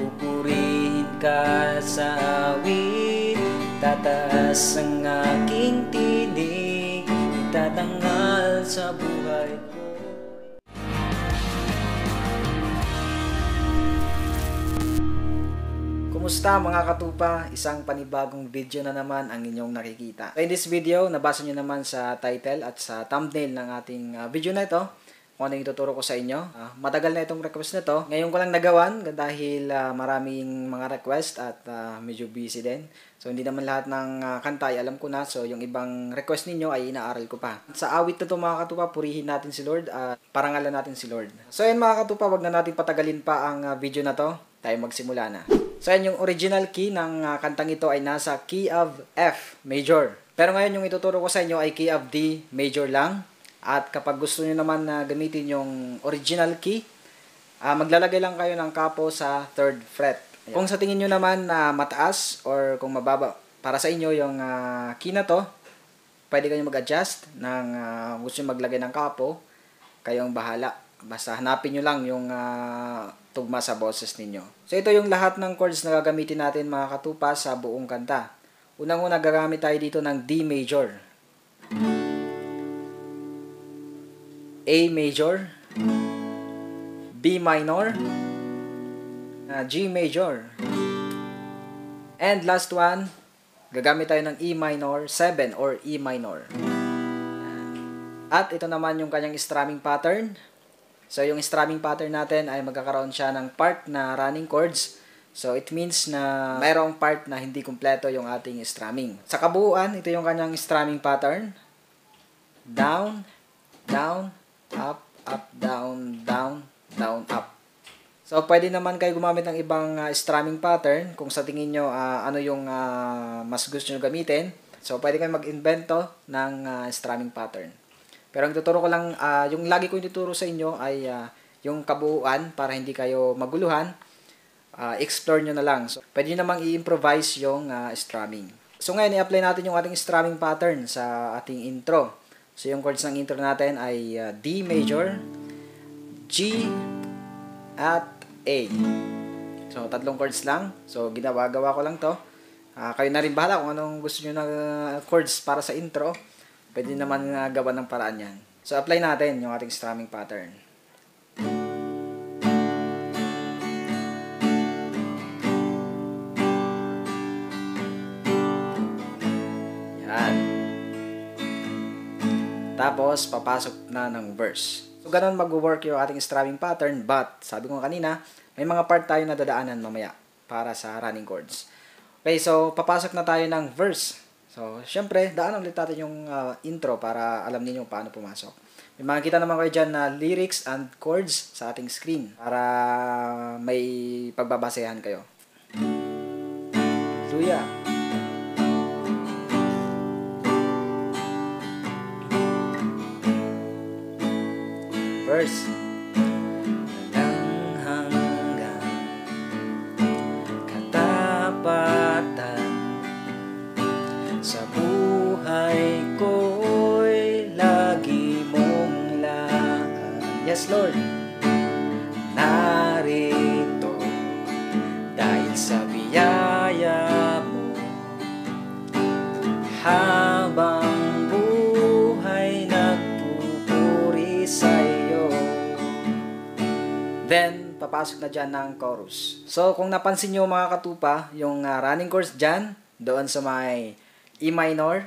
Pupurihin ka sa awit, tataas ang aking tinig, itatangal sa buhay ko. Kumusta mga katupa? Isang panibagong video na naman ang inyong nakikita. So in this video, nabasa nyo naman sa title at sa thumbnail ng ating video na ito kung ano yung ituturo ko sa inyo. Matagal na itong request na ito. Ngayon ko lang nagawan dahil maraming mga request at medyo busy din. So hindi naman lahat ng kanta ay alam ko na. So yung ibang request ninyo ay inaaral ko pa. Sa awit na ito mga katupa, purihin natin si Lord at parangalan natin si Lord. So yun mga katupa, wag na natin patagalin pa ang video na to. Tayo magsimula na. So yan, yung original key ng kantang ito ay nasa key of F major. Pero ngayon yung ituturo ko sa inyo ay key of D major lang. At kapag gusto niyo naman na gamitin yung original key, maglalagay lang kayo ng kapo sa 3rd fret. Ayan. Kung sa tingin niyo naman na mataas or kung mababa para sa inyo yung key na to, pwede kayo mag-adjust ng gusto niyo maglagay ng kapo, kayong bahala. Basta hanapin nyo lang yung tugma sa boses ninyo. So ito yung lahat ng chords na gagamitin natin mga katupa sa buong kanta. Unang-una gagamit tayo dito ng D major, A major, B minor, G major, and last one, gagamit tayo ng E minor 7 or E minor. At ito naman yung kanyang strumming pattern. So, yung strumming pattern natin ay magkakaroon siya ng part na running chords. So, it means na mayroong part na hindi kumpleto yung ating strumming. Sa kabuuan, ito yung kanyang strumming pattern. Down, down, up, up, down, down, down, up. So, pwede naman kayo gumamit ng ibang strumming pattern kung sa tingin nyo ano yung mas gusto nyo gamitin. So, pwede kayo mag-invento ng strumming pattern. Pero ang tuturo ko lang, yung lagi ko ituturo sa inyo ay yung kabuuan para hindi kayo maguluhan. Explore nyo na lang. So, pwede nyo namang i-improvise yung strumming. So ngayon, i-apply natin yung ating strumming pattern sa ating intro. So yung chords ng intro natin ay D major, G, at A. So tatlong chords lang. So ginawa-gawa ko lang to. Kayo na rin bahala kung anong gusto nyo na chords para sa intro. Pwede naman gawa ng paraan yan. So, apply natin yung ating strumming pattern. Yan. Tapos, papasok na ng verse. So, ganun mag-work yung ating strumming pattern. But, sabi ko kanina, may mga part tayo na dadaanan mamaya para sa running chords. Okay, so, papasok na tayo ng verse. So, syempre, daan ulit natin yung intro para alam niyo paano pumasok. May makikita naman kayo dyan na lyrics and chords sa ating screen para may pagbabasehan kayo. Hallelujah! Verse. Hanggang katapatan sa buhay ko'y lagi mong laan. Yes, Lord. Narito dahil sa biyaya mo, habang buhay nagpupuri sa'yo. Then, papasok na dyan ng chorus. So, kung napansin nyo mga katupa, yung running chords dyan, doon sa may E minor,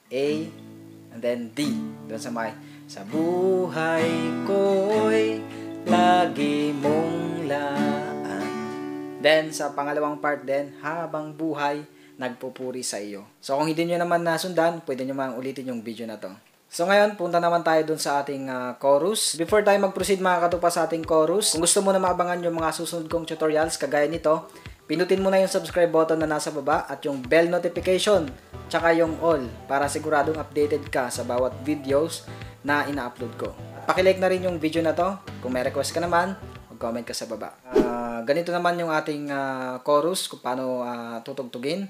A, and then D. Doon sa may, sa buhay ko'y lagi mong laan. Then, sa pangalawang part din, habang buhay, nagpupuri sa iyo. So, kung hindi nyo naman nasundan, pwede nyo mang ulitin yung video na to. So, ngayon, punta naman tayo dun sa ating chorus. Before tayo mag-proceed mga katupa sa ating chorus, kung gusto mo na maabangan yung mga susunod kong tutorials kagaya nito, pinutin mo na yung subscribe button na nasa baba at yung bell notification tsaka yung all para siguradong updated ka sa bawat videos na ina-upload ko. At pakilike na rin yung video na to. Kung may request ka naman, mag-comment ka sa baba. Ganito naman yung ating chorus kung paano tutugtugin.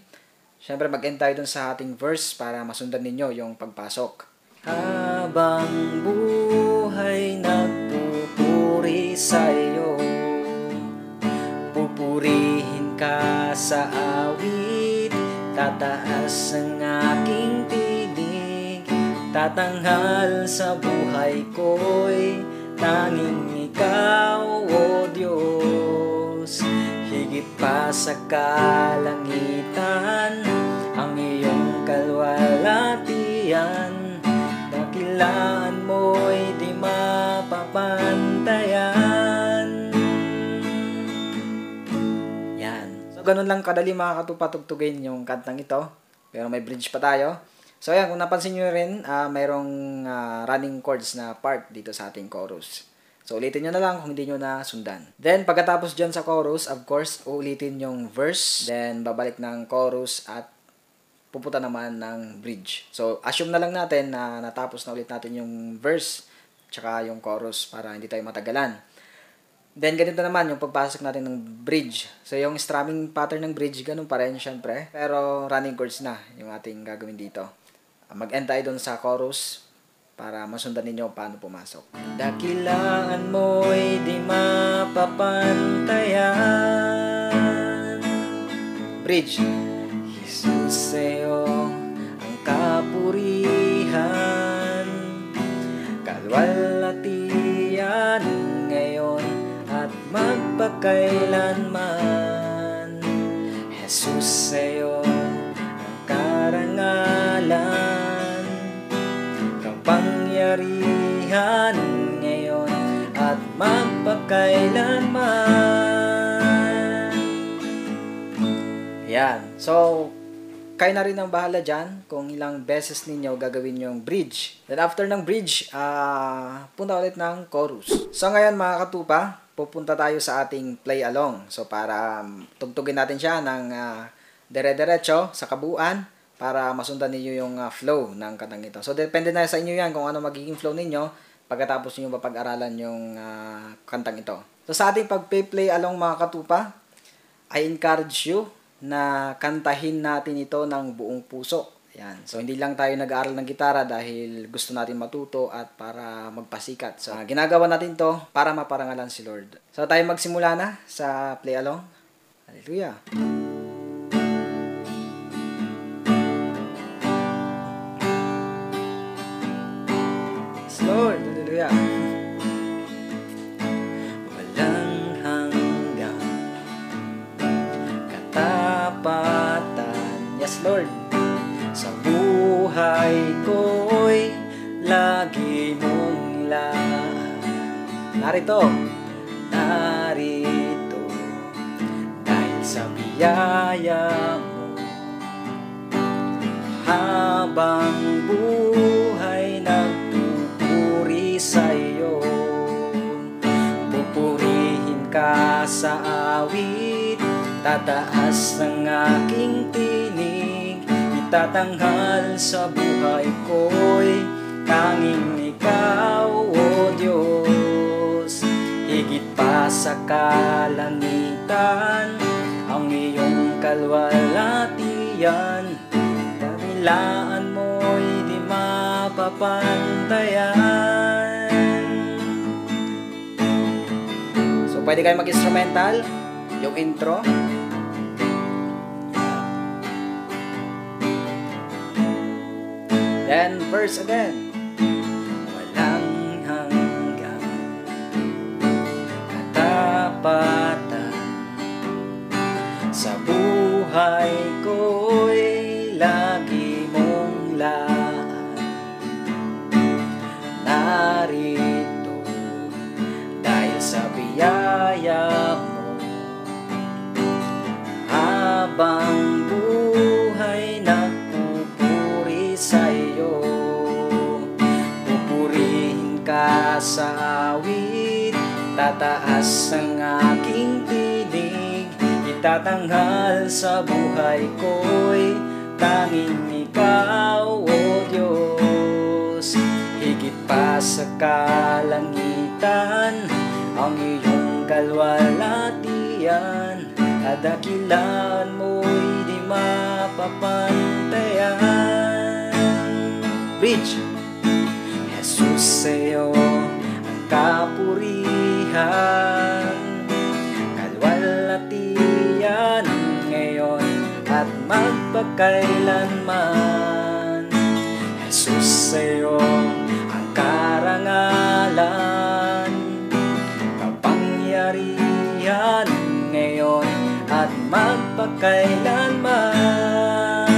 Siyempre mag-end tayo dun sa ating verse para masundan ninyo yung pagpasok. Habang buhay nagpupuri sa iyo, Pupurihin ka sa awit, tataas ang aking tinig, tatanghal sa buhay ko'y tanging ikaw, O Diyos. Higit pa sa kalangitan ang iyong kalwalatian, dakilaan mo'y di mapapantayan. Yan. So, ganun lang kadali mga katupa tugtugin yung kantang ito. Pero may bridge pa tayo. So, ayan, kung napansin nyo rin, mayroong running chords na part dito sa ating chorus. So, ulitin nyo na lang kung hindi nyo na sundan. Then, pagkatapos dyan sa chorus, of course, ulitin yung verse. Then, babalik ng chorus at pupunta naman ng bridge. So, assume na lang natin na natapos na ulit natin yung verse tsaka yung chorus para hindi tayo matagalan. Then, ganito naman yung pagpasok natin ng bridge. So, yung strumming pattern ng bridge, ganun pa rin syempre. Pero, running chords na yung ating gagawin dito. Mag-end tayo dun sa chorus para masundan ninyo paano pumasok. Dakilaan mo'y di mapapantayan. Bridge. Jesus, sa'yo ang kapurihan, kalwalatian ngayon at magpakailanman. Jesus, sa'yo ang karangalan, pangyarihan ngayon at magpakailanman. Yan. So, kayo na rin ang bahala dyan kung ilang beses ninyo gagawin yung bridge. Then after ng bridge, punta ulit ng chorus. So ngayon mga katupa, pupunta tayo sa ating play along. So para tugtugin natin siya ng dire-diretso sa kabuuan, para masundan ninyo yung flow ng kantang ito. So, depende na sa inyo yan kung ano magiging flow ninyo pagkatapos ninyo mapag-aralan yung kantang ito. So, sa ating pag-play along mga katupa, I encourage you na kantahin natin ito ng buong puso. Yan. So, hindi lang tayo nag-aaral ng gitara dahil gusto natin matuto at para magpasikat. So, ginagawa natin to para maparangalan si Lord. So, tayo magsimula na sa play along. Hallelujah! Lord, hallelujah. Walang hanggang katapatan, yes Lord, sa buhay ko'y lagi mong laan. Narito dahil sa biyaya mo, habang buhay sa'yo, pupurihin ka sa awit, tataas ng aking tinig, itatanghal sa buhay ko'y tanging ikaw, O Diyos. Higit pa sa kalangitan ang iyong kalwalatian, dakilaan mo'y di mapapantayan. Pwede kayo mag-instrumental, yung intro. Then, verse again. Walang hanggang katapatan, sa buhay ko'y lagi mong laan. Narito dahil sa biyaya mo, habang buhay nagpupuri sa'yo. Pupurihin ka sa awit, tataas ang aking tinig, itatanghal sa buhay ko'y tanging ikaw, O Diyos. Higit pa sa kalangitan ang iyong kalwalatian, dakilaan mo'y di mapapantayan. Bridge. Jesus, sa'yo ang kapurihan, kalwalatian at magpakailanman. Jesus, sa'yo ang karangalan, kapangyarihan ngayon at magpakailanman.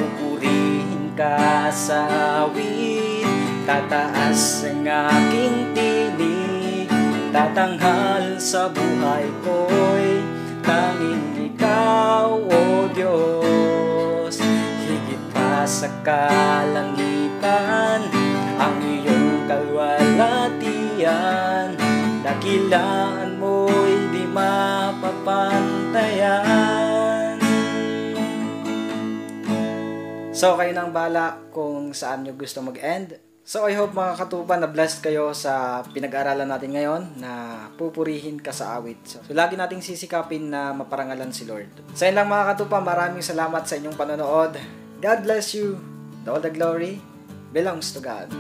Pupurihin ka sa awit, tataas ang aking tinig, tatanghal sa buhay ko'y tanging ikaw, O Diyos. Higit pa sa kalangitan ang iyong kalwalatian, dakilaan mo'y di mapapantayan. So, kayo nang bala kung saan nyo gusto mag-end. So, I hope mga katupa na blessed kayo sa pinag-aralan natin ngayon na pupurihin ka sa awit. So, lagi nating sisikapin na maparangalan si Lord. So, yun lang mga katupa. Maraming salamat sa inyong panonood. God bless you. All the glory belongs to God.